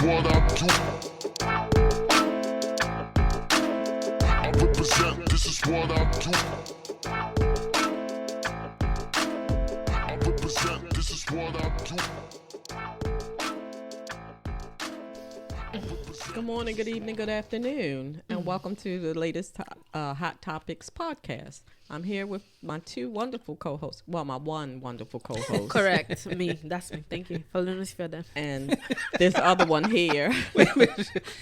what I do. I represent, this is what I do. I represent, this is what I do. Good morning, good evening, good afternoon, and welcome to the latest Hot Topics podcast. I'm here with my two wonderful co-hosts. Well, my one wonderful co-host. Correct. Me. That's me. Thank you. Felonious Feather. And this other one here.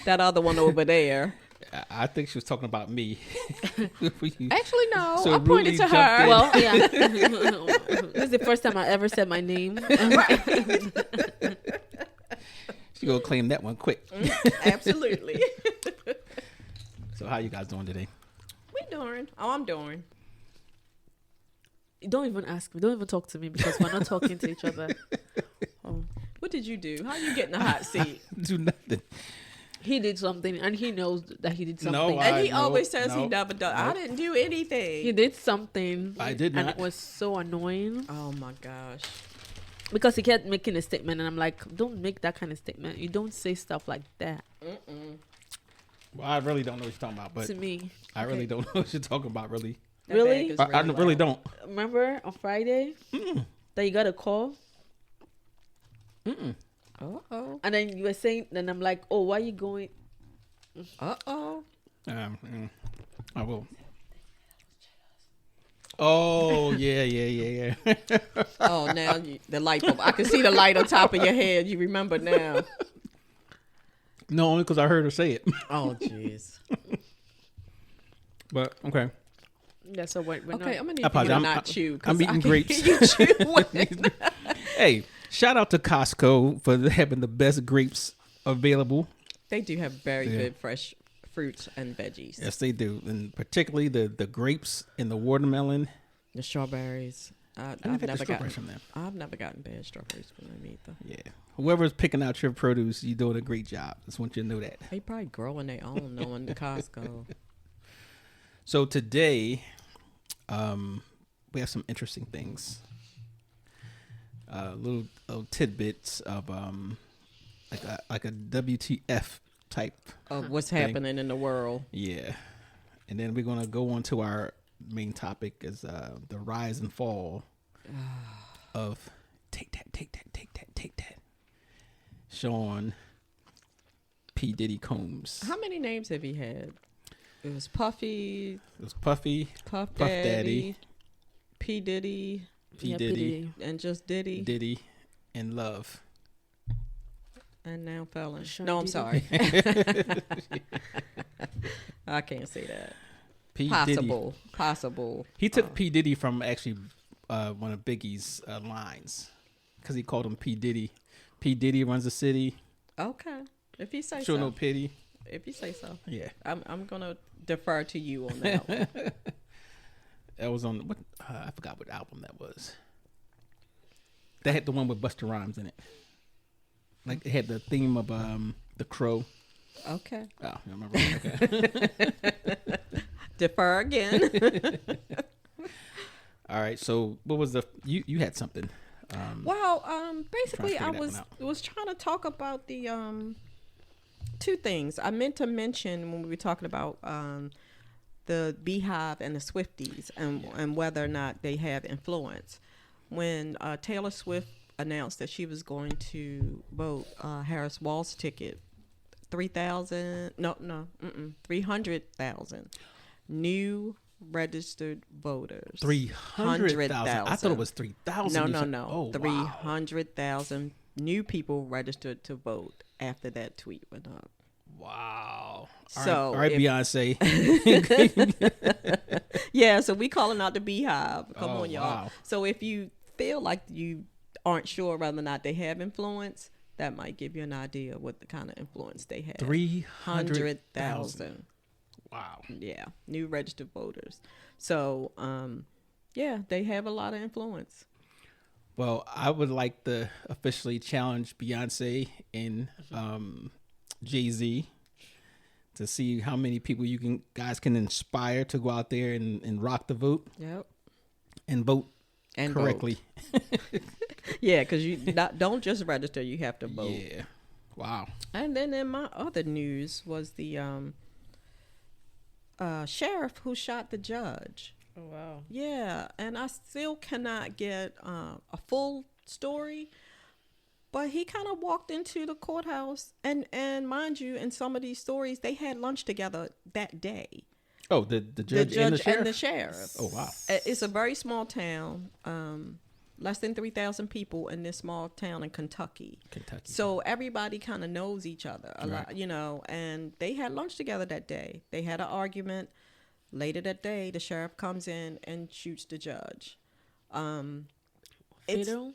That other one over there. I think she was talking about me. Actually, no. So I pointed to her. Well, yeah. This is the first time I ever said my name. She gonna claim that one quick. Absolutely. So how you guys doing today? We doing. Oh, I'm doing. Don't even ask me. Don't even talk to me because we're not talking to each other. What did you do? How you get in the hot seat? Do nothing. He did something and he knows that he did something. No, And he no, always says no, he never does. no. I didn't do anything. He did something. I did not. And it was so annoying Oh my gosh. because he kept making a statement and I'm like, don't make that kind of statement. You don't say stuff like that Well, I really don't know what you're talking about, but to me. I really don't know what you're talking about, really. That Really? bag is I really loud. don't. Remember on Friday that you got a call? Uh-oh. And then you were saying, then I'm like, oh, why are you going? Uh-oh. I will. Oh, yeah. Oh, now the light bulb. I can see the light on top of your head. You remember now. No, only because I heard her say it. Oh, jeez. But, okay. Yeah, so we're Okay, not. I'm going to need I you to apologize. not chew. 'cause I'm I eating can grapes. hear you chewing. Hey, shout out to Costco for having the best grapes available. They do have very good fresh fruits and veggies. Yes, they do. And particularly the grapes and the watermelon. The strawberries. I've never had the never strawberries gotten from them. I've never gotten bad strawberries from them either. Yeah. Whoever's picking out your produce, you're doing a great job. Just want you to know that. They probably growing their own knowing the Costco. So today, we have some interesting things. Little tidbits of like a WTF type. Of what's thing. happening in the world. Yeah. And then we're gonna go on to our main topic is the rise and fall of take that. Sean P. Diddy Combs. How many names have he had? It was Puffy, It was Puffy, Puff Puff Daddy, Daddy, P. Diddy, P. Yeah, Diddy, and just Diddy, Diddy, and Love. and now Felon. Sean No, I'm Diddy. sorry. I can't say that. P. Diddy. Possible. He took P. Diddy from actually one of Biggie's lines because he called him P. Diddy. P. Diddy runs the city. Okay. If you say Show so. no pity. If you say so. Yeah. I'm gonna defer to you on that one. That was on what I forgot what album that was. They had the one with Busta Rhymes in it. Like it had the theme of The Crow. Okay. Oh, you remember? Okay. Defer again. All right. So what was you had something? Well, basically, I figure that one was trying to talk about the two things. I meant to mention when we were talking about the Beehive and the Swifties and whether or not they have influence. When Taylor Swift announced that she was going to vote Harris Wall's ticket, 300,000 new registered voters. 300,000. I thought it was 3,000. No. Oh, 300,000 new people registered to vote after that tweet went up. Wow. So all right, if- Beyonce. Yeah, so we calling out the Beehive. Come Oh, on, y'all. wow. So if you feel like you aren't sure whether or not they have influence, that might give you an idea of what the kind of influence they have. 300,000. Wow. Yeah, new registered voters. So, yeah, they have a lot of influence. Well, I would like to officially challenge Beyonce and Jay-Z to see how many people guys can inspire to go out there and rock the vote. Yep. And vote And correctly. Yeah, because you don't just register, you have to vote. Yeah. Wow. And then in my other news was the sheriff who shot the judge. Oh, wow. Yeah, and I still cannot get a full story, but he kind of walked into the courthouse, and mind you, in some of these stories, they had lunch together that day. Oh, the judge, and the sheriff? and the sheriff. Oh, wow. It's a very small town, less than 3,000 people in this small town in Kentucky. So everybody kind of knows each other a lot, you know, and they had lunch together that day. They had an argument. Later that day, the sheriff comes in and shoots the judge. Fatal?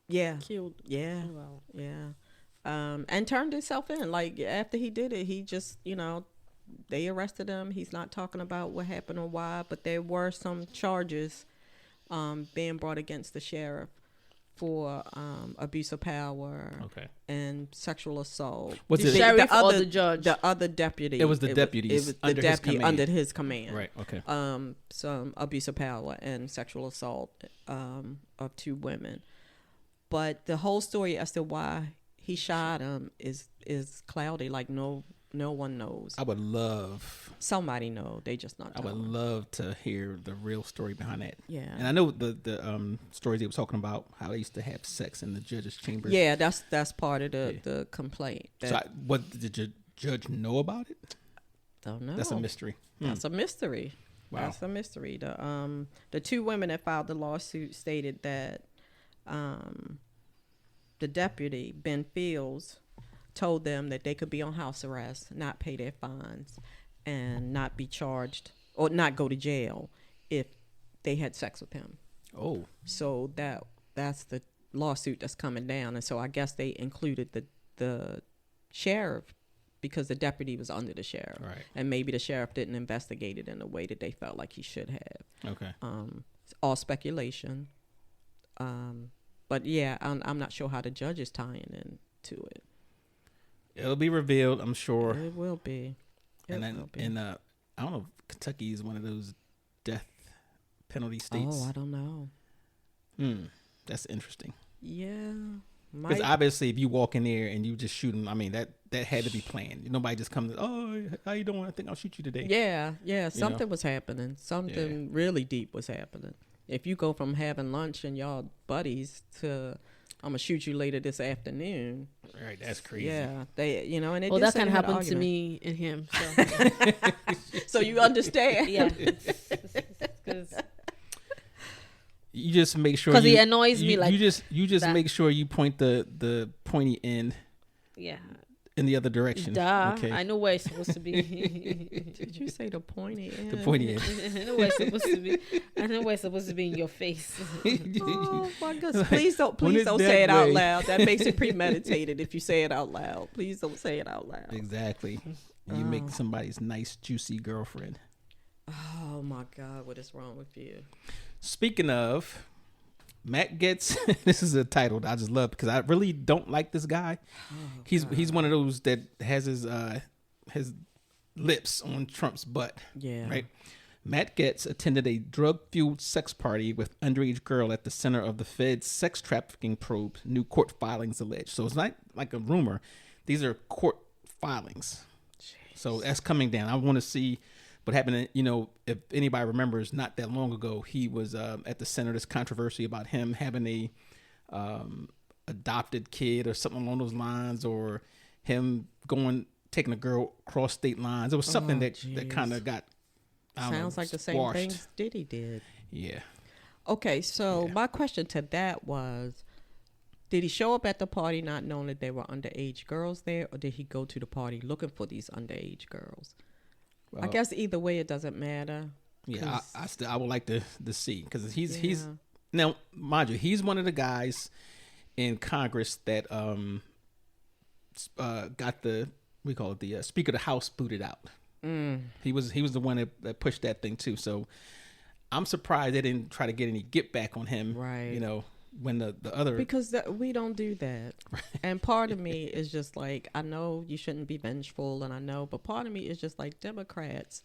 Yeah. Killed. Yeah. Oh, wow. Yeah. And turned himself in. Like, after he did it, he just, you know, they arrested him. He's not talking about what happened or why, but there were some charges being brought against the sheriff for abuse of power and sexual assault. Was it the sheriff or the judge? The other deputy. It was the deputy. It was the deputy under his command. Right. Okay. Some abuse of power and sexual assault of 2 women. But the whole story as to why he shot him is cloudy. Like no one knows. I would love. Somebody know. They just not. I would love to hear the real story behind that. Yeah. And I know the stories they were talking about how they used to have sex in the judge's chambers. Yeah, that's part of the complaint. So what did the judge know about it? Don't know. That's a mystery. That's a mystery. Wow. That's a mystery. The 2 women that filed the lawsuit stated that the deputy, Ben Fields, told them that they could be on house arrest, not pay their fines, and not be charged or not go to jail if they had sex with him. Oh. So that's the lawsuit that's coming down. And so I guess they included the sheriff because the deputy was under the sheriff. Right. And maybe the sheriff didn't investigate it in the way that they felt like he should have. Okay. It's all speculation. But yeah, I'm not sure how the judge is tying into it. It'll be revealed, I'm sure. It will be. And I don't know if Kentucky is one of those death penalty states. Oh, I don't know. That's interesting. Yeah. Because obviously, if you walk in there and you just shoot them, I mean, that had to be planned. Nobody just comes, oh, how you doing? I think I'll shoot you today. Yeah. Something was happening. Something really deep was happening. If you go from having lunch and y'all buddies to, I'm going to shoot you later this afternoon. Right, that's crazy. Yeah. They, you know, and it that kind of happened to me and him. So, so you understand? Yeah. You just make sure because he annoys me. Like you just make sure you point the pointy end. Yeah. In the other direction. Duh. Okay. I know where it's supposed to be. Did you say the pointy end? The pointy end. I know where it's supposed to be. I know where it's supposed to be in your face. Oh my goodness! Please don't say it out loud. That makes it premeditated if you say it out loud. Please don't say it out loud. Exactly. You make somebody's nice juicy girlfriend. Oh my God! What is wrong with you? Speaking of, Matt Getz. This is a title I just love because I really don't like this guy. Oh, he's one of those that has his lips on Trump's butt. Yeah. Right. Matt Getz attended a drug-fueled sex party with underage girl at the center of the Fed's sex trafficking probe. New court filings allege. So it's not like a rumor; these are court filings. Jeez. So that's coming down. I want to see what happened. You know, if anybody remembers, not that long ago, he was at the center of this controversy about him having a adopted kid or something along those lines, or him taking a girl across state lines. It was something that kind of got sounds like the same things Diddy did. Yeah. Okay, so my question to that was, did he show up at the party not knowing that there were underage girls there, or did he go to the party looking for these underage girls? Well, I guess either way, it doesn't matter. Yeah, I would like to see, because he's now, mind you, he's one of the guys in Congress that got the Speaker of the House booted out. He was the one that pushed that thing too. So I'm surprised they didn't try to get any get back on him. Right. You know, when the other, because we don't do that. Right. And part of me is just like, I know you shouldn't be vengeful, and I know, but part of me is just like, Democrats,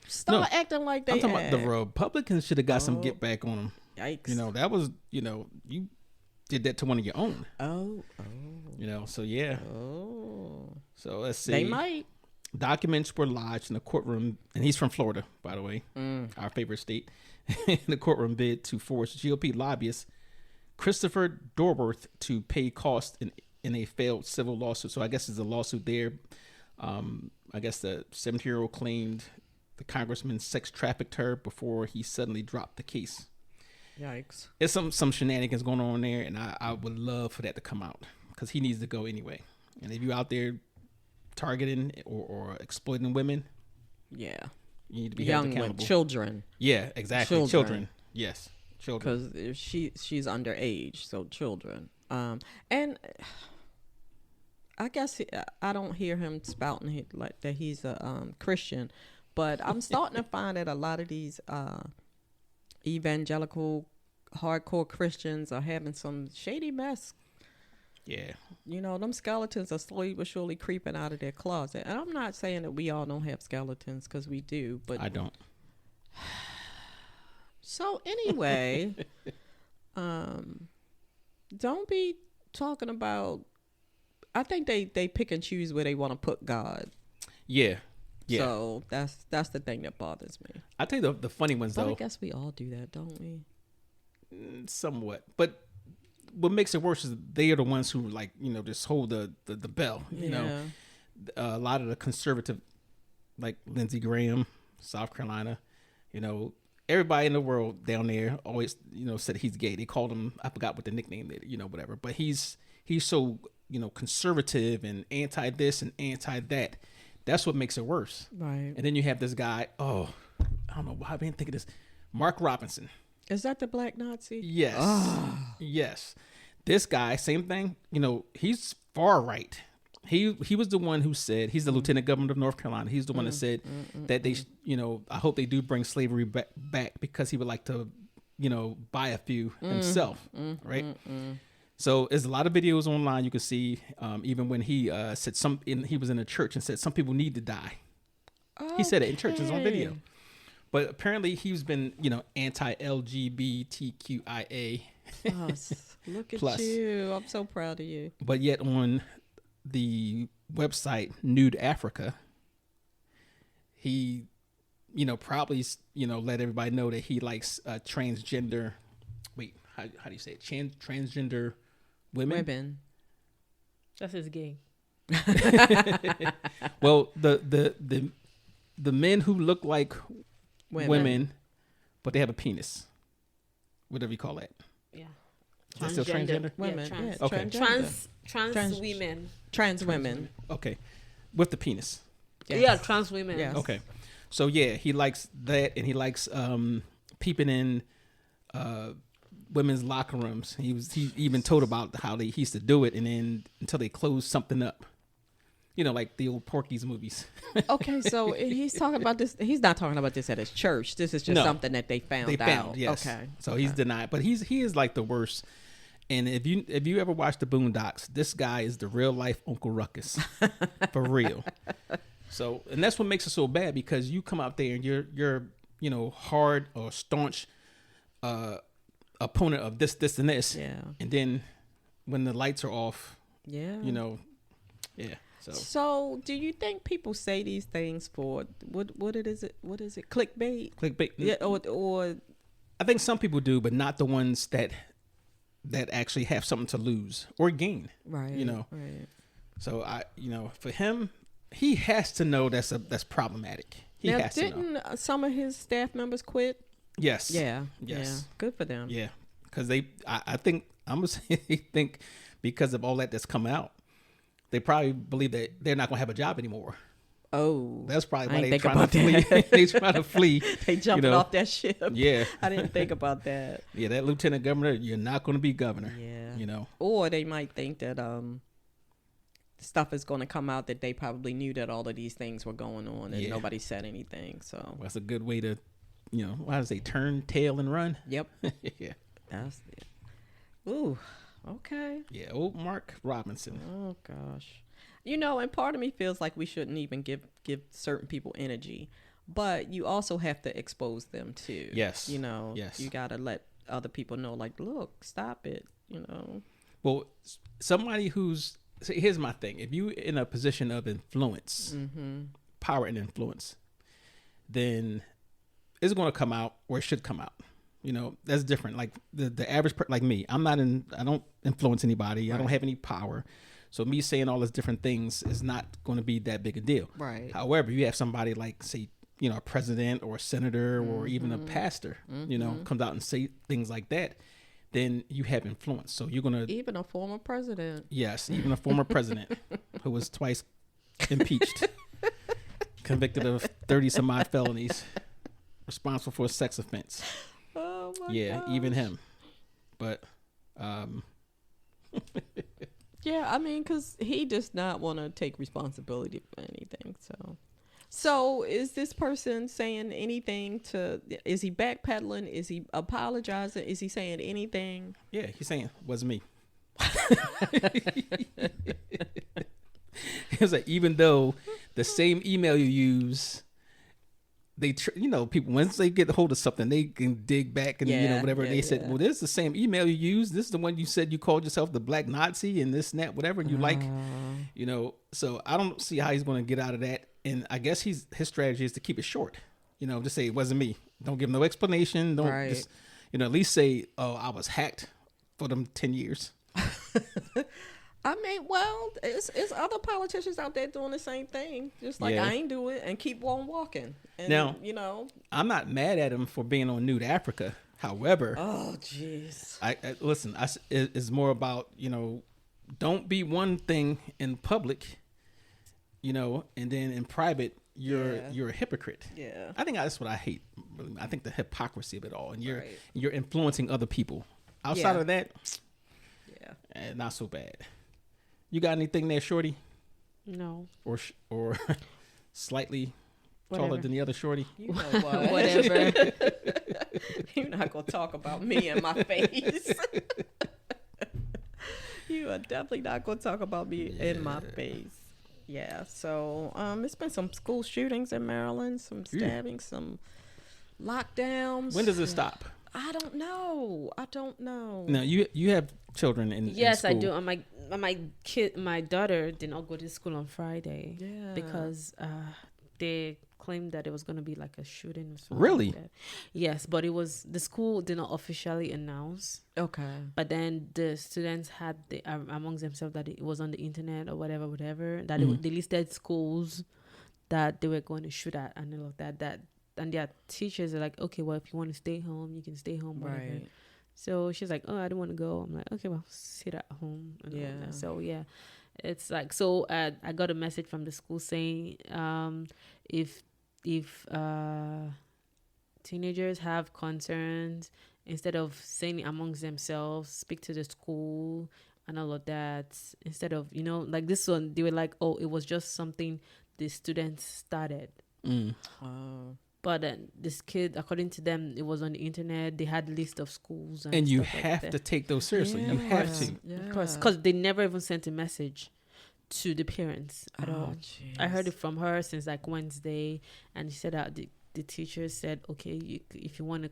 start acting like they. I'm talking about the Republicans should have got some get back on them. Yikes! You know, that was, you know, you did that to one of your own. Oh. You know, so yeah. Oh. So let's see. They might. Documents were lodged in the courtroom, and he's from Florida, by the way, our favorite state. In the courtroom bid to force GOP lobbyist Christopher Dorworth to pay costs in a failed civil lawsuit. So I guess it's a lawsuit there. I guess the 70-year-old claimed the congressman sex trafficked her before he suddenly dropped the case. Yikes. It's some shenanigans going on there, and I would love for that to come out because he needs to go anyway. And if you're out there targeting or exploiting women, Yeah. you need to be held Young women, accountable. children. Yeah, exactly. Children. Yes, children. Because she's underage, so children. And I guess I don't hear him spouting like that he's a Christian, but I'm starting to find that a lot of these evangelical hardcore Christians are having some shady mess. Yeah. You know, them skeletons are slowly but surely creeping out of their closet. And I'm not saying that we all don't have skeletons, because we do, but I don't. So anyway, don't be talking about. I think they pick and choose where they want to put God. Yeah. Yeah. So that's the thing that bothers me. I tell you the funny ones But though. I guess we all do that, don't we? Somewhat, but what makes it worse is they are the ones who just hold the bell. You know, a lot of the conservative, like Lindsey Graham, South Carolina, everybody in the world down there always said he's gay. They called him, I forgot what the nickname is, whatever. But he's so conservative and anti this and anti that. That's what makes it worse. Right. And then you have this guy. Oh, I don't know why I didn't think of this. Mark Robinson. Is that the black Nazi? Yes. Yes. This guy, same thing. He's far right. He was the one who said, he's the lieutenant governor of North Carolina. He's the one that said that they, I hope they do bring slavery back because he would like to, buy a few himself. Right. So there's a lot of videos online you can see, even when he said he was in a church and said some people need to die. Okay. He said it in churches on video. But apparently he's been, anti-LGBTQIA. Look at Plus. you. I'm so proud of you. But yet on the website Nude Africa, he, probably, let everybody know that he likes transgender. Wait, how do you say it? Transgender women. That's his gay. Well, the men who look like women, but they have a penis. Whatever you call that. Yeah. Is that still transgender? Women. Yeah, trans. Yeah, Okay. Trans women. Trans women. Okay. With the penis. Yes. Yeah, trans women. Yes. Okay. So yeah, he likes that, and he likes peeping in women's locker rooms. He even told about how he used to do it, and then until they closed something up. Like the old Porky's movies. Okay, so he's talking about this. He's not talking about this at his church. This is just something that they found out. Yes. Okay. So he's denied, but he is like the worst. And if you ever watch the Boondocks, this guy is the real life Uncle Ruckus, for real. So, and that's what makes it so bad, because you come out there and you're hard or staunch opponent of this and this. Yeah. And then when the lights are off, yeah. Yeah. So, do you think people say these things for what is it? What is it? Clickbait? Clickbait. Yeah. Or I think some people do, but not the ones that actually have something to lose or gain. Right. Right. So for him, he has to know that's problematic. He has to know. Didn't some of his staff members quit? Yes. Yeah. Yes. Yeah. Good for them. Yeah. Because I think I'm gonna say they think because of all that's come out, they probably believe that they're not gonna have a job anymore. Oh, that's probably why they trying to flee. They trying to flee. They jumping off that ship. Yeah, I didn't think about that. Yeah, that lieutenant governor, you're not going to be governor. Yeah, or they might think that stuff is going to come out that they probably knew that all of these things were going on and nobody said anything. So that's a good way to, why does they turn tail and run? Yep. Yeah, that's it. Ooh, okay. Yeah, old Mark Robinson. Oh gosh. And part of me feels like we shouldn't even give certain people energy, but you also have to expose them too. Yes. Yes. You got to let other people know, like, look, stop it. you know. Well, somebody who's see, here's my thing: if you in a position of influence, power and influence, then it's going to come out or it should come out. You know, that's different. Like the average like me, I don't influence anybody. I don't have any power. So me saying all these different things is not going to be that big a deal. Right. However, you have somebody like, say, you know, a president or a senator or even a pastor, you know, comes out and say things like that, then you have influence. So you're going to... Even a former president. Yes, even a former president who was twice impeached, convicted of 30-some-odd felonies, responsible for a sex offense. Oh, my Yeah, gosh. even him. But... Yeah, I mean, because he does not want to take responsibility for anything. So is this person saying anything to? Is he backpedaling? Is he apologizing? Is he saying anything? Yeah, he's saying, wasn't me. It was like, even though the same email you use, you know, people, once they get a hold of something, they can dig back and, you know, whatever. They said, well, this is the same email you use. This is the one you said you called yourself the Black Nazi and this and that, whatever. And you like, you know, so I don't see how he's going to get out of that. And I guess his strategy is to keep it short. You know, just say it wasn't me. Don't give no explanation. Don't just, you know, at least say, oh, I was hacked for them 10 years. I mean, well, it's other politicians out there doing the same thing. Just like, Yeah. I ain't do it and keep on walking. And, Now, you know. I'm not mad at him for being on Nude Africa. However, Oh, jeez. I listen, it's more about, you know, don't be one thing in public, you know, and then in private, you're a hypocrite. Yeah. I think that's what I hate. I think the hypocrisy of it all. And you're Right. you're influencing other people. Outside Yeah. of that, not so bad. You got anything there, Shorty? No. Or slightly taller Whatever. than the other Shorty? You know what? Whatever. You're not going to talk about me in my face. You are definitely not going to talk about me in my face. Yeah, so it's been some school shootings in Maryland, some stabbings, some lockdowns. When does it stop? I don't know. No, you have children in Yes, in I school. do. And my daughter did not go to school on Friday. Yeah. Because they claimed that it was going to be like a shooting or something. Really? Like that. Yes, but the school did not officially announce. Okay. But then the students had amongst themselves that it was on the internet or whatever. That they listed schools that they were going to shoot at and all of that. And their teachers are like, okay, well, if you want to stay home, you can stay home. Whatever. Right. So she's like, oh, I don't want to go. I'm like, okay, well, sit at home. And all Yeah. that. So yeah, it's like, so I got a message from the school saying, if teenagers have concerns, instead of saying it amongst themselves, speak to the school and all of that. Instead of, you know, like this one, they were like, oh, it was just something the students started. Oh. But this kid, according to them, it was on the internet. They had a list of schools. And you stuff like have that. to take those seriously. You have to. Yeah. Of course, because they never even sent a message to the parents at all. I heard it from her since like Wednesday, and she said that the teacher said, okay, if you want to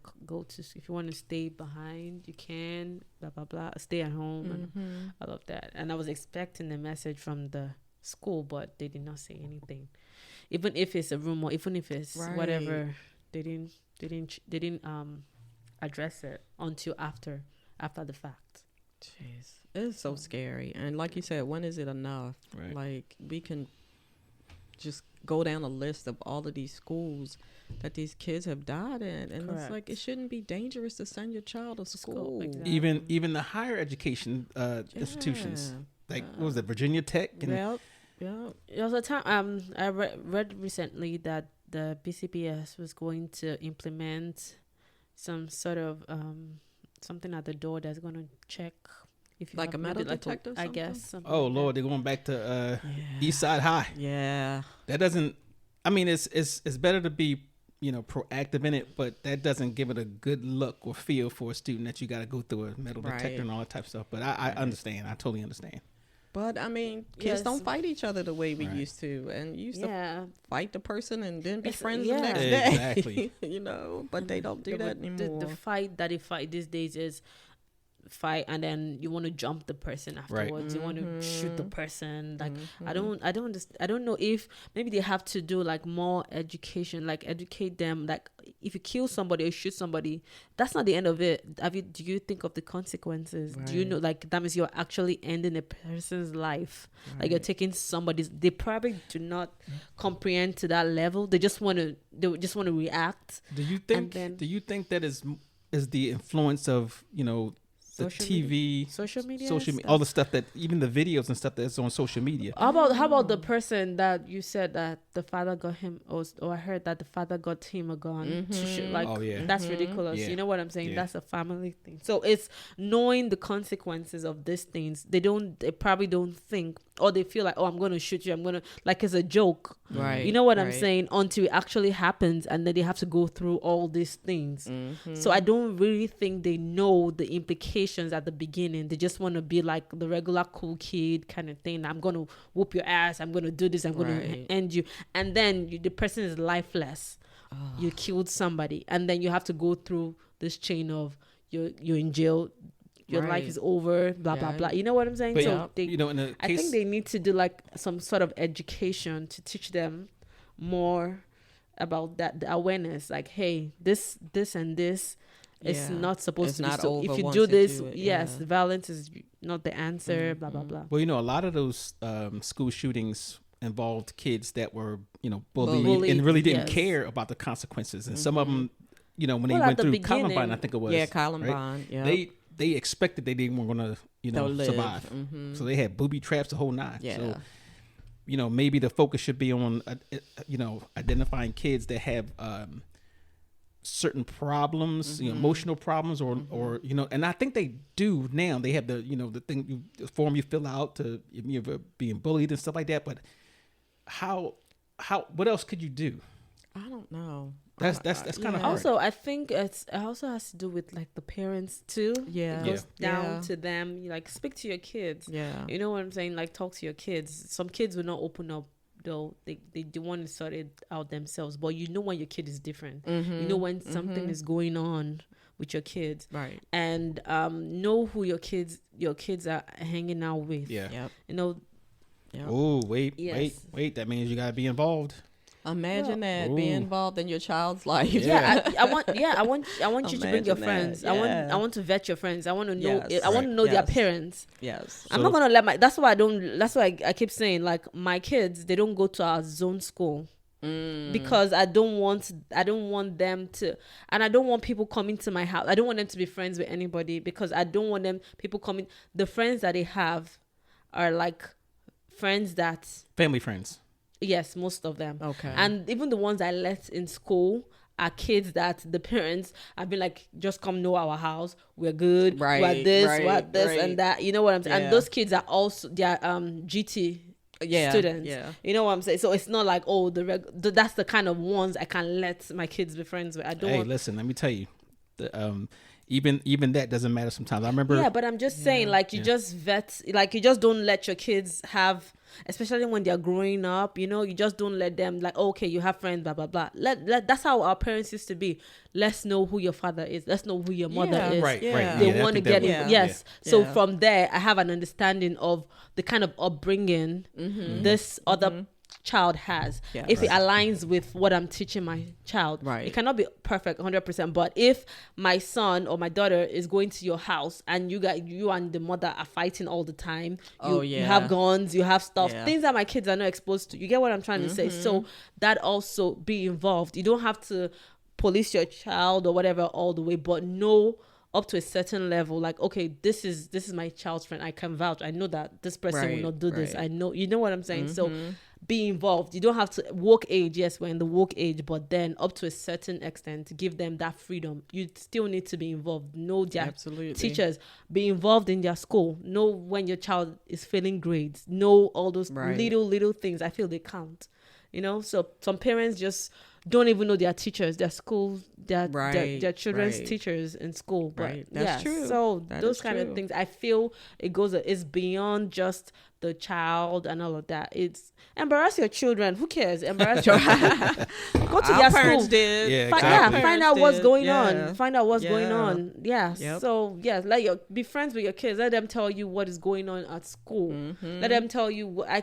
if you want to stay behind, you can, blah blah blah, stay at home and all of that. And I was expecting a message from the school, but they did not say anything. Even if it's a rumor, even if it's whatever, they didn't address it until after the fact. Jeez, it's so scary. And like you said, when is it enough? Right. Like, we can just go down a list of all of these schools that these kids have died in, and it's like, it shouldn't be dangerous to send your child to school. Exactly. Even the higher education institutions, like what was it, Virginia Tech? And Yep. There was a time I read recently that the BCPS was going to implement some sort of something at the door that's going to check if you Like have a metal maybe detector or I something? guess. Something oh like Lord, they're going back to East Side High. Yeah. That doesn't. I mean, it's better to be, you know, proactive in it, but that doesn't give it a good look or feel for a student that you got to go through a metal detector and all that type of stuff. But I understand. I totally understand. But I mean, kids Yes. don't fight each other the way we used to, and you used to fight the person and then be It's- friends yeah. the next day. Exactly. You know, but they don't do that anymore. The fight that they fight these days is fight and then you want to jump the person afterwards. You want to shoot the person. Like I don't know if maybe they have to do like more education, like educate them. Like if you kill somebody or shoot somebody, that's not the end of it. Do you think of the consequences? Do you know, like that means you're actually ending a person's life? Like you're taking somebody's. They probably do not comprehend to that level. They just want to react. Do you think that is the influence of, you know, the TV, social media, all the stuff that, even the videos and stuff that's on social media? How about the person that you said that the father got him, or I heard that the father got him a gun to shoot? Like, that's ridiculous. Yeah. You know what I'm saying? Yeah. That's a family thing. So it's knowing the consequences of these things. They probably don't think, or they feel like, oh, I'm going to shoot you. I'm going to, like, it's a joke. Right. You know what I'm saying? Until it actually happens, and then they have to go through all these things. So I don't really think they know the implications at the beginning. They just want to be like the regular cool kid kind of thing. I'm going to whoop your ass. I'm going to do this. I'm going to end you. And then the person is lifeless. You killed somebody. And then you have to go through this chain of you're in jail. Your life is over, blah, blah, blah. You know what I'm saying? But, so you know, in the I think they need to do like some sort of education to teach them more about that, the awareness. Like, hey, this and this is not supposed to be. So if you do this, violence is not the answer, blah, blah, blah. Well, you know, a lot of those school shootings involved kids that were, you know, bullied and really didn't care about the consequences. And some of them, you know, when they went through Columbine, I think it was. Yeah, Columbine. Right? Yeah. They expected they didn't want to, you know, survive. So they had booby traps, the whole nine. Yeah. So, you know, maybe the focus should be on, you know, identifying kids that have certain problems, you know, emotional problems, or you know, and I think they do now. They have the, you know, the form you fill out to, you know, being bullied and stuff like that. But what else could you do? I don't know. That's kind of hard. Also, I think it also has to do with like the parents too. Yeah. It goes down to them. You like speak to your kids. Yeah. You know what I'm saying? Like talk to your kids. Some kids will not open up though. They want to sort it out themselves. But you know when your kid is different. You know when something is going on with your kids. Right. And know who your kids are hanging out with. Yeah. Yep. You know. Yep. Oh, wait. That means you gotta be involved. Imagine that being involved in your child's life. Yeah, I want you to bring your friends. That. I want to vet your friends. I want to know. Yes. I want to know their Yes. parents. Yes. I'm not gonna let That's why I keep saying, like, my kids, they don't go to our zone school because I don't want them to, and I don't want people coming to my house. I don't want them to be friends with anybody because I don't want people coming. The friends that they have are like friends that Family friends. Yes, most of them. Okay. And even the ones I let in school are kids that the parents have been like, just come know our house. We're good. Right, We're this, right, we're this, right. and that. You know what I'm saying? Yeah. And those kids are also, they're GT students. Yeah. You know what I'm saying? So it's not like, oh, that's the kind of ones I can let my kids be friends with. I don't want. Listen, let me tell you. Even that doesn't matter sometimes. I remember. Yeah, but I'm just saying, like, you just vet, like, you just don't let your kids have, especially when they're growing up, you know, you just don't let them, like, oh, okay, you have friends, blah, blah, blah. That's how our parents used to be. Let's know who your father is. Let's know who your mother is. Right. They want to get in. Yes. Yeah. So Yeah. from there, I have an understanding of the kind of upbringing this other child has. Yeah. If it aligns with what I'm teaching my child, Right. it cannot be perfect 100%. But if my son or my daughter is going to your house and you and the mother are fighting all the time, you have guns, you have stuff, things that my kids are not exposed to. You get what I'm trying to say? So that also be involved. You don't have to police your child or whatever all the way, but know up to a certain level, like, okay, this is my child's friend. I can vouch. I know that this person will not do this. I know, you know what I'm saying? So be involved. You don't have to woke age. Yes, we're in the woke age, but then up to a certain extent, give them that freedom. You still need to be involved. Know their teachers. Be involved in their school. Know when your child is failing grades. Know all those little things. I feel they count. You know, so some parents just don't even know their teachers, their schools, their children's teachers in school. But That's true. So That those is kind true. of things, I feel it's beyond just the child and all of that. It's embarrass your children. Who cares? Embarrass your Go to Our their parents school. did. Yeah, Find exactly. out what's Did. going Yeah. on. Find out what's going Yeah. on. Yeah. Yep. So be friends with your kids. Let them tell you what is going on at school. Mm-hmm. Let them tell you. I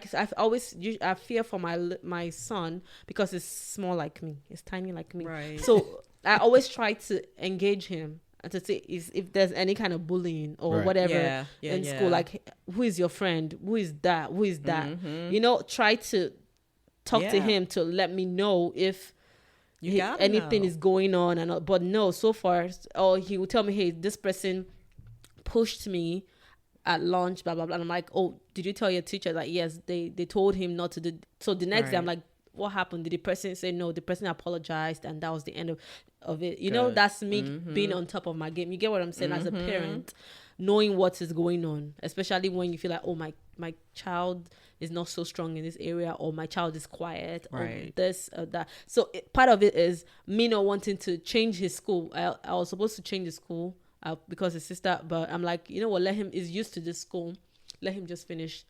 fear for my son because it's small like me. It's tiny like me. Right. So I always try to engage him and to say if there's any kind of bullying or Right. whatever Yeah, in yeah. school, like who is your friend? Who is that? Who is that? Mhm. You know, try to talk to Yeah. him to let me know if You gotta anything know. is going on and all, but no, so far, or he will tell me, hey, this person pushed me at lunch, blah blah blah. And I'm like, oh, did you tell your teacher? Like, yes, they told him not to do. So the next day, I'm Right. like, what happened? Did the person say no? The person apologized, and that was the end of it. You know, Good. that's me being on top of my game. You get what I'm saying? As a parent, knowing what is going on, especially when you feel like, oh, my child is not so strong in this area, or my child is quiet, or Right. this or that. So part of it is me not wanting to change his school. I was supposed to change the school because his sister, but I'm like, you know what? Let him is used to this school. Let him just finish.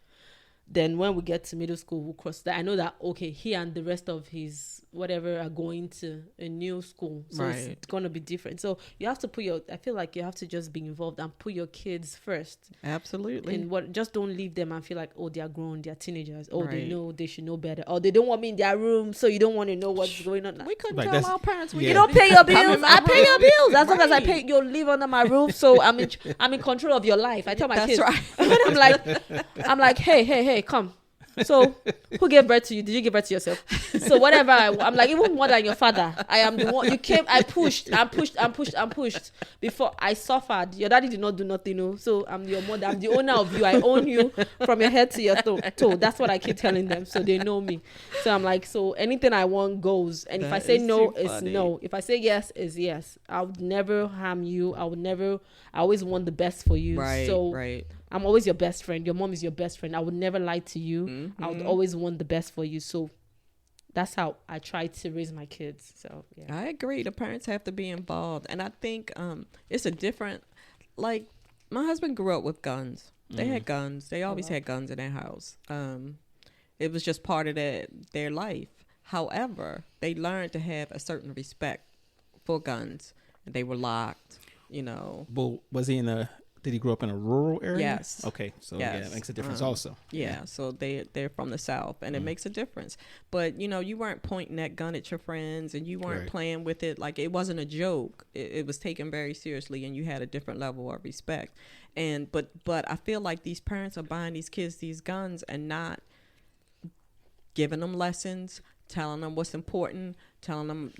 Then when we get to middle school, we'll cross that. I know that, okay, he and the rest of his whatever are going to a new school. So Right. it's going to be different. So you have to I feel like you have to just be involved and put your kids first. Absolutely. And just don't leave them and feel like, oh, they are grown, they are teenagers. Oh, they Right. know, they should know better. Or they don't want me in their room, so you don't want to know what's going on. we couldn't Like, tell that's- our parents we yeah. You didn't don't pay your come in bills. my I pay your room. bills. As long as I Right. pay, you live under my roof. So I'm in control of your life. I tell my That's kids. right. I'm like, hey, come. So who gave birth to you? Did you give birth to yourself? So whatever. I'm like, even more than your father. I am the one you came. I pushed before I suffered. Your daddy did not do nothing. No. So I'm your mother. I'm the owner of you. I own you from your head to your toe. That's what I keep telling them. So they know me. So I'm like, so anything I want goes. And if I That say is no, too it's funny. no. If I say yes, it's yes. I would never harm you. I always want the best for you. Right. So Right. I'm always your best friend. Your mom is your best friend. I would never lie to you. Mm-hmm. I would always want the best for you. So that's how I try to raise my kids. So yeah. I agree. The parents have to be involved, and I think it's a different. Like my husband grew up with guns. They had guns. They always had guns in their house. It was just part of their life. However, they learned to have a certain respect for guns. They were locked. You know. Well, did he grow up in a rural area? Yes. Okay, so yeah, Yes. it makes a difference also. Yeah, so they're from the South, and it makes a difference. But you weren't pointing that gun at your friends, and you weren't Right. playing with it like it wasn't a joke. It was taken very seriously, and you had a different level of respect. And but I feel like these parents are buying these kids these guns and not giving them lessons, telling them what's important, telling them,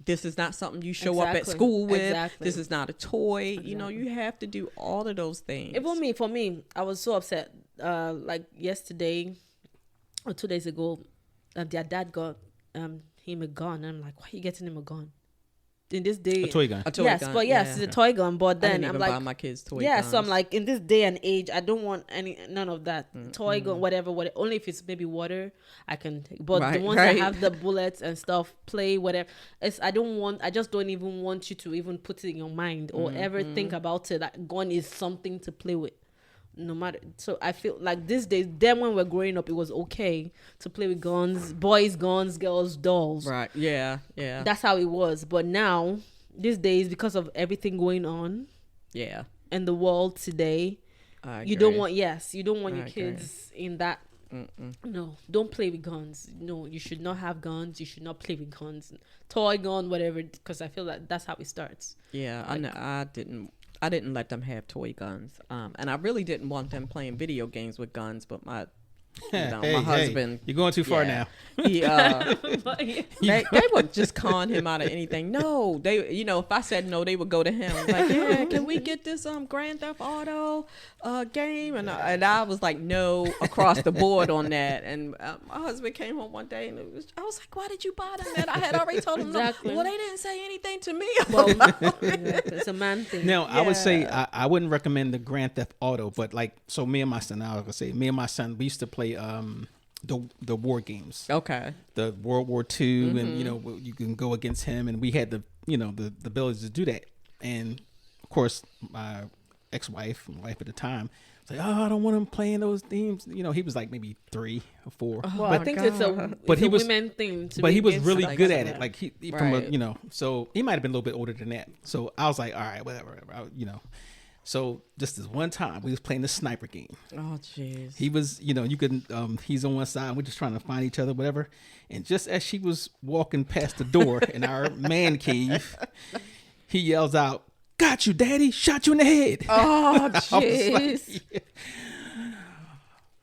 this is not something you show up at Exactly. school with. Exactly. This is not a toy. Exactly. You have to do all of those things. For me, I was so upset. Like yesterday or 2 days ago, their dad got him a gun. And I'm like, why are you getting him a gun? In this day, A toy gun. A toy yes, gun, but yes, yeah. it's a toy gun. But I then didn't I'm even like, buy my kids toy yeah, guns. so I'm like, in this day and age, I don't want none of that toy gun, whatever. Only if it's maybe water, I can take. But the Right, ones right. that have the bullets and stuff, play whatever. I just don't even want you to even put it in your mind or ever think about it. That gun is something to play with. No matter, so I feel like these days, then when we're growing up, it was okay to play with guns, boys, guns, girls, dolls. Right. Yeah. Yeah. That's how it was. But now, these days, because of everything going on yeah. in the world today, I you don't agree. want your I kids in that. No, don't play with guns. No, you should not have guns. You should not play with guns, toy gun, whatever. Because I feel like that's how it starts. Yeah. I know. I didn't let them have toy guns. And I really didn't want them playing video games with guns. But my my husband. You're going too far yeah, now. He they would just con him out of anything. No, they if I said no, they would go to him like, yeah, can we get this Grand Theft Auto game? And I was like, no, across the board on that. And my husband came home one day and I was like, why did you buy them that? I had already told him Exactly. no. Well, they didn't say anything to me. Well, it's a man thing. Now, I would say I wouldn't recommend the Grand Theft Auto, but me and my son, we used to play the war games. Okay. The World War II, and you can go against him, and we had the ability to do that. And of course, my wife at the time, It's like, oh, I don't want him playing those themes. You know, he was like maybe 3 or 4. Well, I think it's a women thing. But he was really stuff good like at that. it. Like he from a, Right. you know, so he might have been a little bit older than that. So I was like, all right, whatever. You know. So just this one time, we was playing the sniper game. Oh, jeez. He was, you know, you could, he's on one side, we're just trying to find each other, whatever. And just as she was walking past the door in our man cave, he yells out, "Got you, daddy, shot you in the head." Oh, I was like, jeez. yeah.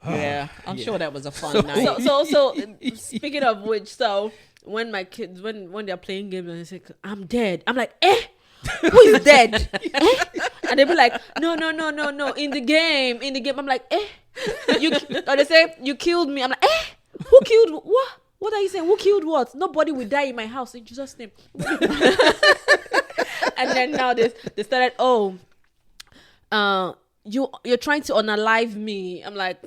Yeah, I'm sure that was a fun night. So speaking of which, so when my kids when they're playing games and they say I'm dead, I'm like, who is dead? And they be like, no, in the game, I'm like, you, or they say you killed me, I'm like, who killed what are you saying, who killed what? Nobody will die in my house in Jesus' name. And then now they started, you're trying to unalive me. I'm like,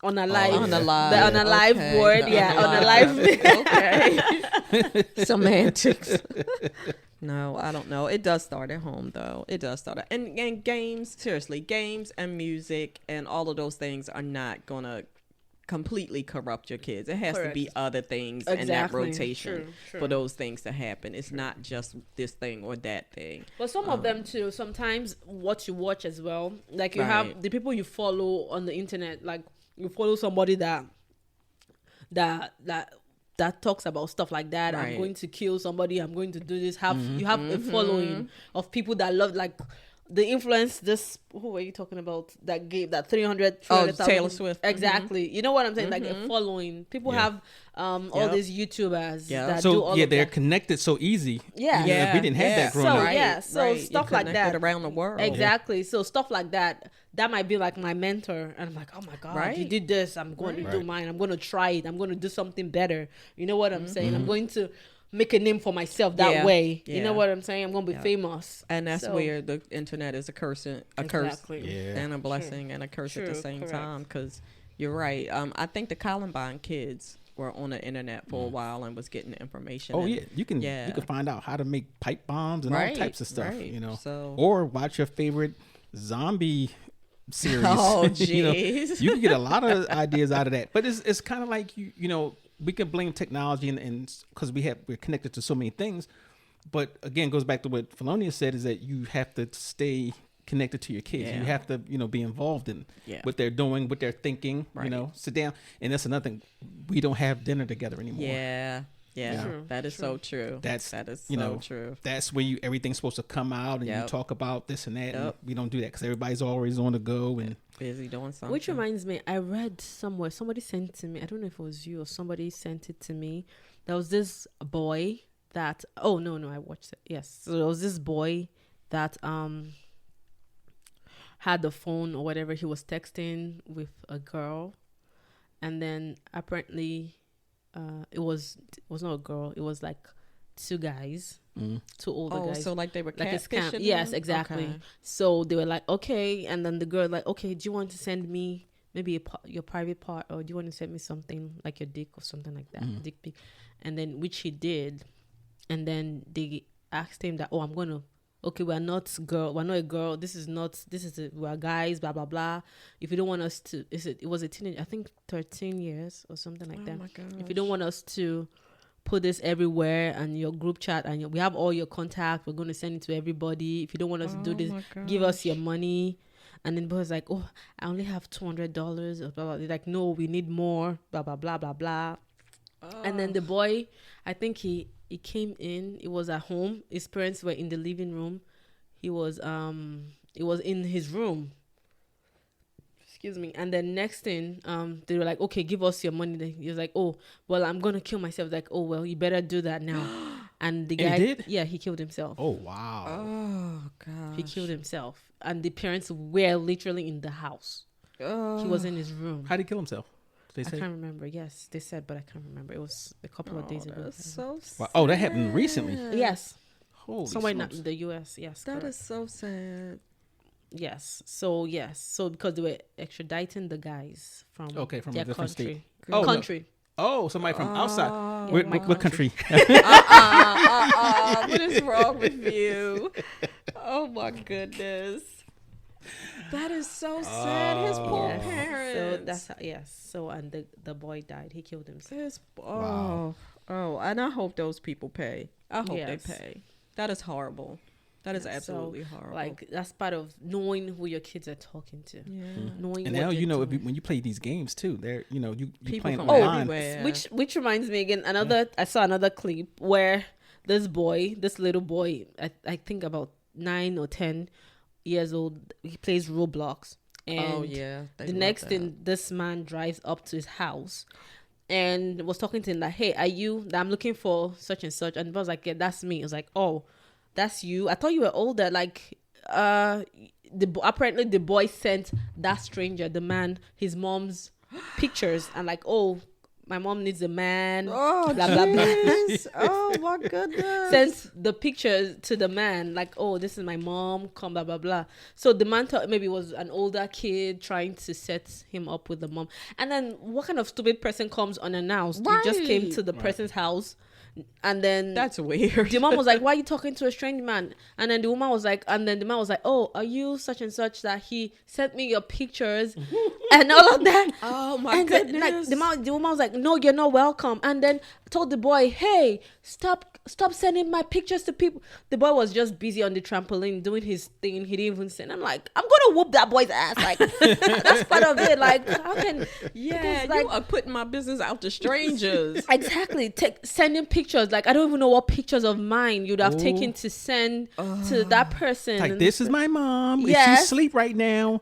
unalive. Unalive. The unalive Okay. word, yeah, unalive. Okay. Semantics. No, I don't know. It does start at home, though. It does start and games. Seriously, games and music and all of those things are not gonna completely corrupt your kids. It has to be Correct. other things in that Exactly. rotation True. for those things to happen. It's not just this thing or that thing. But some of them too, sometimes what you watch as well, like you Right. have the people you follow on the internet, like you follow somebody that talks about stuff like that. Right. I'm going to kill somebody, I'm going to do this. You have a following of people that love, like the influence. This, who were you talking about that gave that 300 Taylor Swift. exactly. You know what I'm saying? Like a following. People have all Yep. these YouTubers Yeah. that do So all yeah, of they're that. connected so easy. Yeah. You know, we didn't have that growing So, up. yeah. So stuff You're like that. connected around the world. Exactly. So stuff like that might be like my mentor, and I'm like, oh my god, you Right. did this. I'm going to do Right. mine. I'm going to try it. I'm going to do something better. You know what I'm saying? Mm-hmm. I'm going to make a name for myself that Yeah. way. You know Yeah. what I'm saying? I'm going to be famous. And that's So- where the internet is a curse Exactly. Yeah. and a blessing and a curse at the True, same correct. time. Because you're right. I think the Columbine kids were on the internet for a while and was getting information. Oh and- yeah, you can find out how to make pipe bombs and all Right, types of stuff. right. You know, So- or watch your favorite zombie series. Oh, You know, jeez. you can get a lot of ideas out of that. But it's kind of like you know, we can blame technology and because we're connected to so many things. But again, goes back to what Felonious said, is that you have to stay connected to your kids. Yeah. You have to, you know, be involved in Yeah. what they're doing, what they're thinking. You Right. know, sit down. And that's another thing. We don't have dinner together anymore. Yeah. Yeah. True, That is so true. That is you so know, true. That's where everything's supposed to come out and you Yep. talk about this and that. And Yep. we don't do that because everybody's always on the go. And Busy doing something. Which reminds me, I read somewhere, somebody sent to me, I don't know if it was you or somebody sent it to me. There was this boy that, oh no, I watched it. Yes. So there was this boy that had the phone or whatever. He was texting with a girl, and then apparently it was not a girl. It was like two guys, two older guys. so like they were Like a scam. catfishing Yes, him? exactly. Okay. So they were like, okay, and then the girl like, okay, do you want to send me maybe your private part, or do you want to send me something like your dick or something like that, dick pic? And then which he did, and then they asked him that, oh, I'm gonna, okay, we're not a girl, we're guys, blah blah blah. If you don't want us to, it was a teenage, I think 13 years or something like that. my gosh. If you don't want us to put this everywhere and your group chat and we have all your contact, we're going to send it to everybody. If you don't want us to do this, give us your money. And then the boy was like, oh, I only have $200 or blah, blah. They're like, no, we need more, blah blah blah blah blah. And then the boy, I think he came in, it was at home, his parents were in the living room, he was in his room, excuse me. And then next thing, they were like, okay, give us your money. Then he was like, oh, well, I'm gonna kill myself. Like, oh, well, you better do that now. And the And guy, he did? yeah, he killed himself. oh wow, Oh god. He killed himself, and the parents were literally in the house. He was in his room. how did he kill himself? Did I they say? can't remember. Yes, they said, but I can't remember. It was a couple of days ago. That's so Wow. Oh, that happened recently. Yes, Holy somewhere in smokes. the U.S. Yes, That correct. is so sad. Yes. So because they were extraditing the guys from Okay, from a their different country. state. Oh, no. Country. Oh, somebody from outside. Yeah, What, my what country? What is wrong with you? Oh my goodness. That is so sad. His poor Yes. parents. So that's how, yes. So and the boy died. He killed himself. And I hope those people pay. I hope Yes. they pay. That is horrible. That is So, absolutely horrible. Like that's part of knowing who your kids are talking to. yeah. Knowing And what now they're when doing. you play these games too, they're you People playing from online. everywhere. Which reminds me again, I saw another clip where this little boy, I think about 9 or 10 years old, he plays Roblox. And Oh yeah. They the love next that. thing, this man drives up to his house and was talking to him like, "Hey, are you? I'm looking for such and such." And I was like, "Yeah, that's me." I was like, "Oh, that's you. I thought you were older." Like, apparently the boy sent that stranger, the man, his mom's pictures, and like, "Oh, my mom needs a man." Oh, blah blah blah. jeez. Oh my goodness. Sends the pictures to the man, like, "Oh, this is my mom, come blah blah blah." So the man thought maybe it was an older kid trying to set him up with the mom. And then what kind of stupid person comes unannounced? You just came Right. to the person's house, and then That's weird. the mom was like, "Why are you talking to a strange man?" And then the man was like, "Oh, are you such and such that he sent me your pictures and all of that?" Oh my And goodness. like the woman was like, "No, you're not welcome." And then told the boy, "Hey, stop sending my pictures to people." The boy was just busy on the trampoline doing his thing. He didn't even send. I'm like, I'm gonna whoop that boy's ass. Like that's part of it. Like how can yeah, because, like, you are putting my business out to strangers. exactly sending pictures? Like I don't even know what pictures of mine you'd have taken to send to that person. Like, this is my mom. Is she Yes. asleep right now?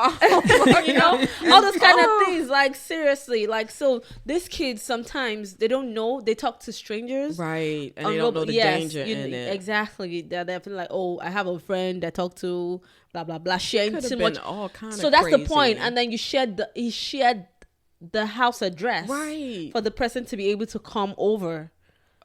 You know, all those kind of things. Like seriously, like so these kids sometimes they don't know. They talk to strangers. Right. And on they don't know Rob- the yes, danger in it. Exactly. They're feeling like, "Oh, I have a friend I talk to, blah blah blah," sharing Could too have been much. all kind of So that's the crazy. point. And then he shared the house address Right. for the person to be able to come over.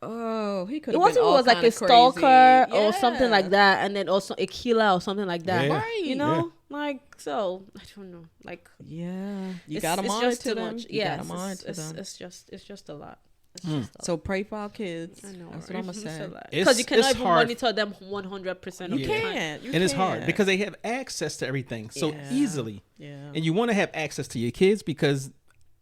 Oh, he could It have been wasn't all was like kinda a stalker crazy. or something Yeah. like that, and then also a killer or something like that. Yeah. Right. You know, like so. I don't know. Like Yeah. You it's- gotta it's monitor just too them. much. You Yes, gotta monitor them. it's just a lot. It's just a lot. So pray for our kids. I know. That's what I'm gonna say. Because you cannot It's even hard. monitor them 100% of You the time. can't. You And it's hard can't. because they have access to everything so Yeah. easily. Yeah. And you want to have access to your kids because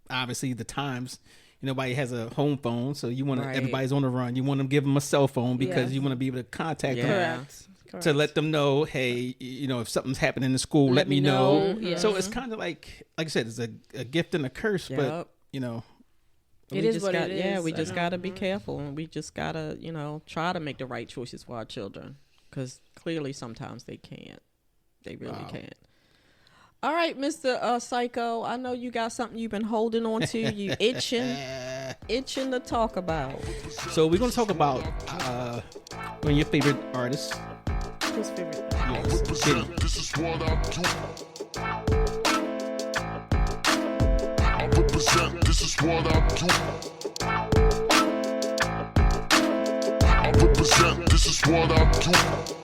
obviously the times nobody has a home phone, so you want to Right. everybody's on the run. You want to give them a cell phone because Yes. you want to be able to contact Yeah. them Correct. to let them know, hey, if something's happening in school, let me know. Yes. So it's kind of like I said, it's a gift and a curse, Yep. but It we is just what got, it Yeah, is. we I just know. gotta be careful, and we just gotta, try to make the right choices for our children, because clearly sometimes they can't. They really can't. All right, Mr. Psycho, I know you got something you've been holding on to. You itching to talk about. So we're gonna talk about one of your favorite artists. Who's favorite? Yes, Diddy. This is what I do. I represent, this is what I do. I represent, this is what I do.